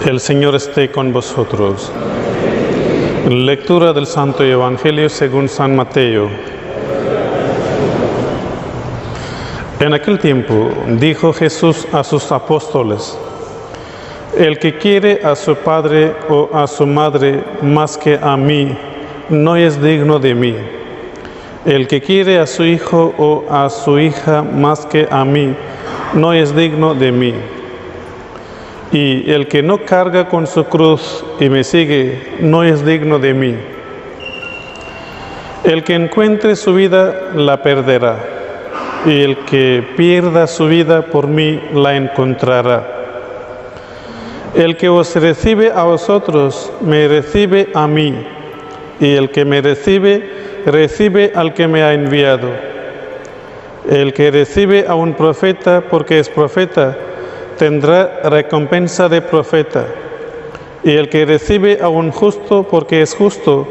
El Señor esté con vosotros. Lectura del Santo Evangelio según San Mateo. En aquel tiempo dijo Jesús a sus apóstoles: el que quiere a su padre o a su madre más que a mí, no es digno de mí. El que quiere a su hijo o a su hija más que a mí, no es digno de mí. Y el que no carga con su cruz y me sigue, no es digno de mí. El que encuentre su vida, la perderá. Y el que pierda su vida por mí, la encontrará. El que os recibe a vosotros, me recibe a mí. Y el que me recibe, recibe al que me ha enviado. El que recibe a un profeta porque es profeta, tendrá recompensa de profeta, y el que recibe a un justo porque es justo,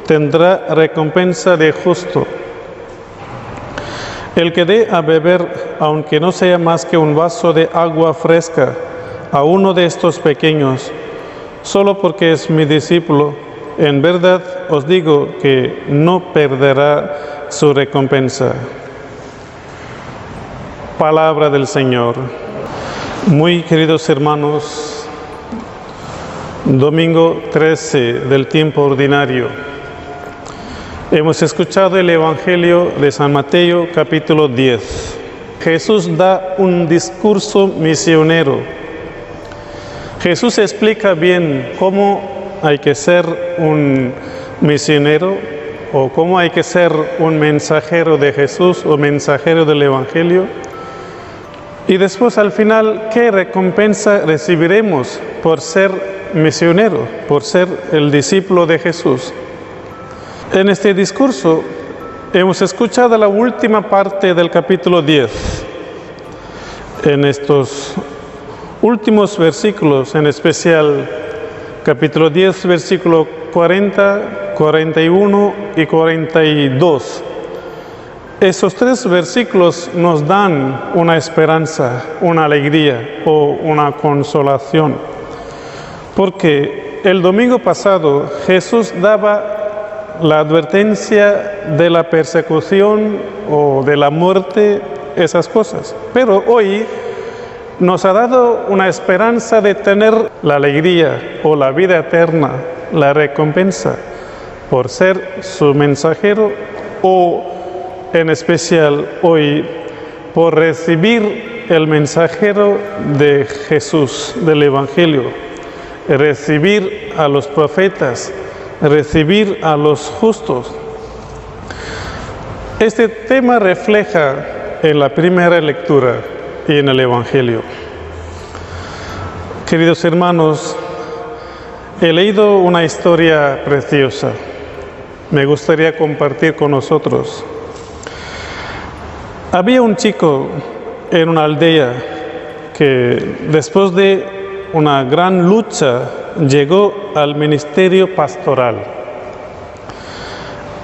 tendrá recompensa de justo. El que dé a beber, aunque no sea más que un vaso de agua fresca, a uno de estos pequeños, solo porque es mi discípulo, en verdad os digo que no perderá su recompensa. Palabra del Señor. Muy queridos hermanos, domingo 13 del tiempo ordinario. Hemos escuchado el Evangelio de San Mateo, capítulo 10. Jesús da un discurso misionero. Jesús explica bien cómo hay que ser un misionero o cómo hay que ser un mensajero de Jesús o mensajero del Evangelio. Y después, al final, ¿qué recompensa recibiremos por ser misionero, por ser el discípulo de Jesús? En este discurso hemos escuchado la última parte del capítulo 10. En estos últimos versículos, en especial capítulo 10, versículo 40, 41 y 42. Esos tres versículos nos dan una esperanza, una alegría o una consolación. Porque el domingo pasado Jesús daba la advertencia de la persecución o de la muerte, esas cosas. Pero hoy nos ha dado una esperanza de tener la alegría o la vida eterna, la recompensa por ser su mensajero o en especial hoy por recibir el mensajero de Jesús, del Evangelio, recibir a los profetas, recibir a los justos. Este tema refleja en la primera lectura y en el Evangelio. Queridos hermanos, he leído una historia preciosa. Me gustaría compartir con nosotros. Había un chico en una aldea que después de una gran lucha llegó al ministerio pastoral.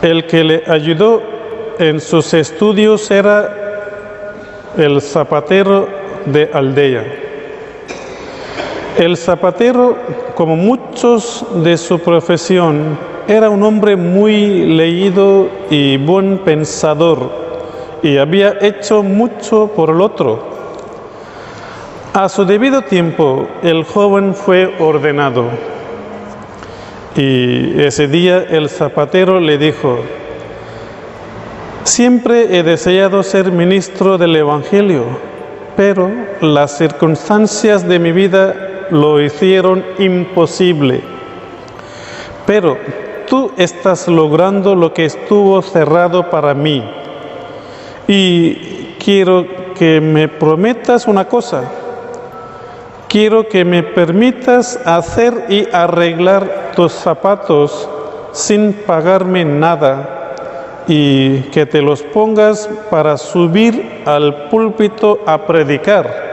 El que le ayudó en sus estudios era el zapatero de aldea. El zapatero, como muchos de su profesión, era un hombre muy leído y buen pensador, y había hecho mucho por el otro. A su debido tiempo, el joven fue ordenado. Y ese día el zapatero le dijo: siempre he deseado ser ministro del Evangelio, pero las circunstancias de mi vida lo hicieron imposible. Pero tú estás logrando lo que estuvo cerrado para mí. Y quiero que me prometas una cosa. Quiero que me permitas hacer y arreglar tus zapatos sin pagarme nada y que te los pongas para subir al púlpito a predicar.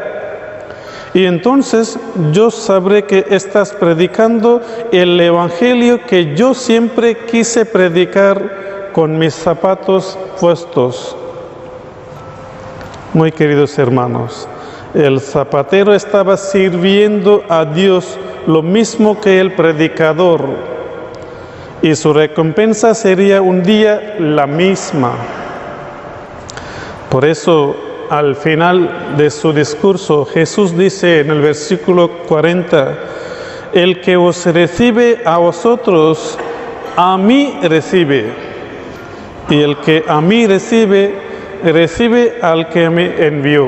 Y entonces yo sabré que estás predicando el Evangelio que yo siempre quise predicar con mis zapatos puestos. Muy queridos hermanos, el zapatero estaba sirviendo a Dios lo mismo que el predicador, y su recompensa sería un día la misma. Por eso, al final de su discurso, Jesús dice en el versículo 40, el que os recibe a vosotros, a mí recibe, y el que a mí recibe, recibe al que me envió.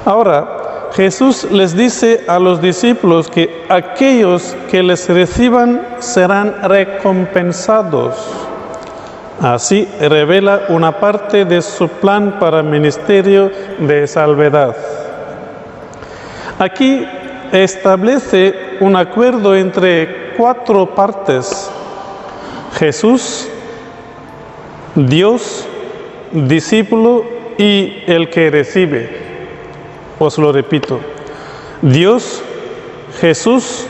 Ahora, Jesús les dice a los discípulos que aquellos que les reciban serán recompensados. Así revela una parte de su plan para el ministerio de salvedad. Aquí establece un acuerdo entre 4 partes: Jesús, Dios, discípulo y el que recibe. Os lo repito: Dios, Jesús,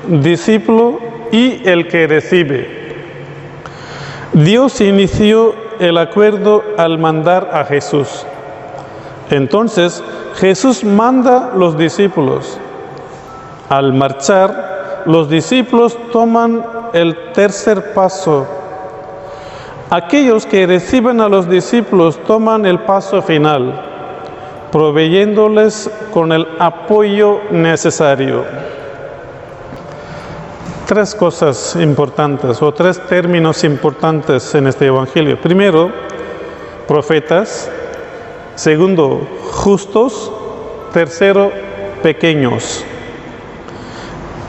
discípulo y el que recibe. Dios inició el acuerdo al mandar a Jesús. Entonces, Jesús manda a los discípulos. Al marchar, los discípulos toman el tercer paso. Aquellos que reciben a los discípulos toman el paso final, proveyéndoles con el apoyo necesario. 3 cosas importantes o 3 términos importantes en este evangelio. Primero, profetas. Segundo, justos. Tercero, pequeños.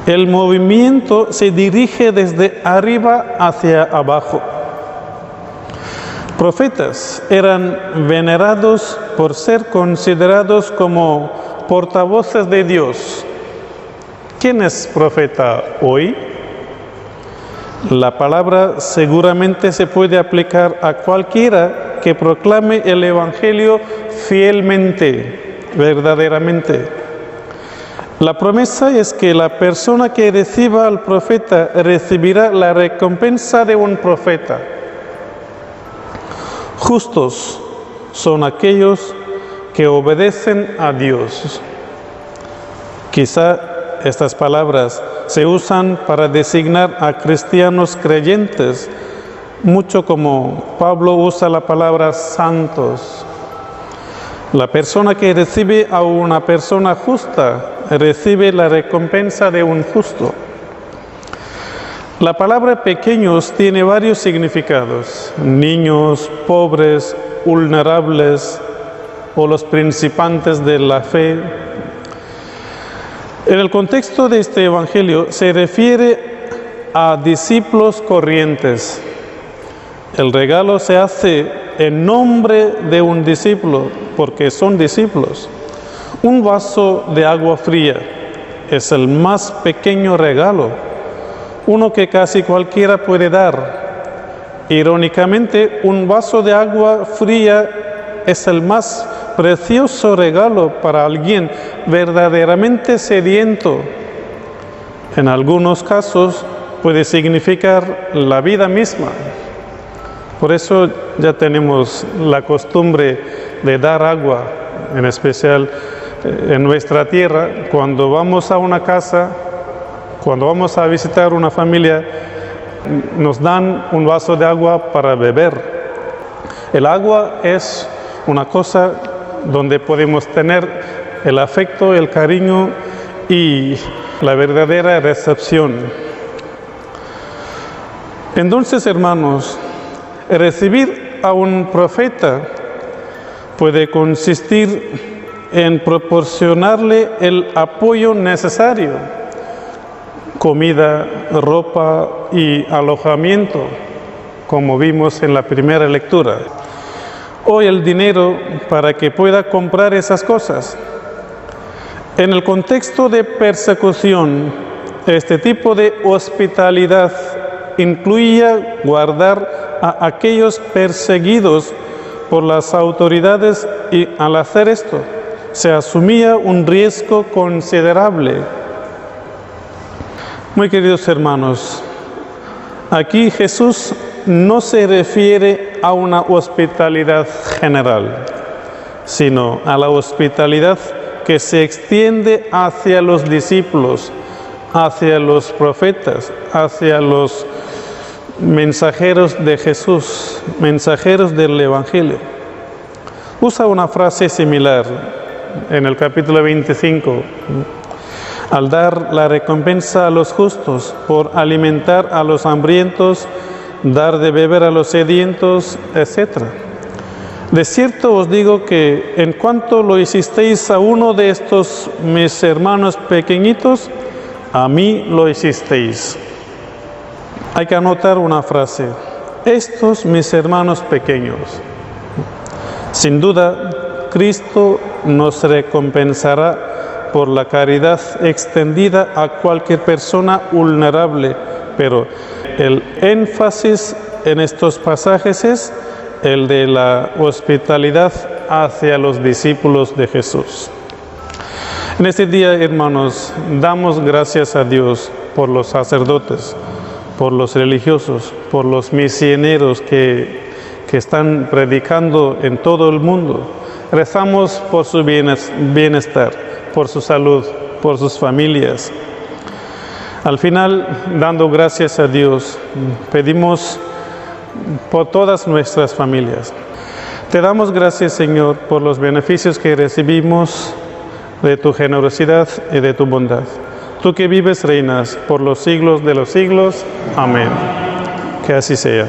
El movimiento se dirige desde arriba hacia abajo. Profetas eran venerados por ser considerados como portavoces de Dios. ¿Quién es profeta hoy? La palabra seguramente se puede aplicar a cualquiera que proclame el Evangelio fielmente, verdaderamente. La promesa es que la persona que reciba al profeta recibirá la recompensa de un profeta. Justos son aquellos que obedecen a Dios. Quizá estas palabras se usan para designar a cristianos creyentes, mucho como Pablo usa la palabra santos. La persona que recibe a una persona justa recibe la recompensa de un justo. La palabra pequeños tiene varios significados: niños, pobres, vulnerables o los principiantes de la fe. En el contexto de este evangelio se refiere a discípulos corrientes. El regalo se hace en nombre de un discípulo, porque son discípulos. Un vaso de agua fría es el más pequeño regalo, uno que casi cualquiera puede dar. Irónicamente, un vaso de agua fría es el más precioso regalo para alguien verdaderamente sediento. En algunos casos puede significar la vida misma. Por eso ya tenemos la costumbre de dar agua, en especial en nuestra tierra. Cuando vamos a una casa, cuando vamos a visitar una familia, nos dan un vaso de agua para beber. El agua es una cosa donde podemos tener el afecto, el cariño y la verdadera recepción. Entonces, hermanos, recibir a un profeta puede consistir en proporcionarle el apoyo necesario: comida, ropa y alojamiento, como vimos en la primera lectura. O el dinero para que pueda comprar esas cosas. En el contexto de persecución, este tipo de hospitalidad incluía guardar a aquellos perseguidos por las autoridades, y al hacer esto se asumía un riesgo considerable. Muy queridos hermanos, aquí Jesús no se refiere a una hospitalidad general, sino a la hospitalidad que se extiende hacia los discípulos, hacia los profetas, hacia los mensajeros de Jesús, mensajeros del Evangelio. Usa una frase similar en el capítulo 25, al dar la recompensa a los justos por alimentar a los hambrientos, dar de beber a los sedientos, etc. De cierto os digo que en cuanto lo hicisteis a uno de estos mis hermanos pequeñitos, a mí lo hicisteis. Hay que anotar una frase: estos mis hermanos pequeños. Sin duda, Cristo nos recompensará por la caridad extendida a cualquier persona vulnerable, pero el énfasis en estos pasajes es el de la hospitalidad hacia los discípulos de Jesús. En este día, hermanos, damos gracias a Dios por los sacerdotes, por los religiosos, por los misioneros que están predicando en todo el mundo. Rezamos por su bienestar, por su salud, por sus familias. Al final, dando gracias a Dios, pedimos por todas nuestras familias. Te damos gracias, Señor, por los beneficios que recibimos de tu generosidad y de tu bondad. Tú que vives, reinas por los siglos de los siglos. Amén. Que así sea.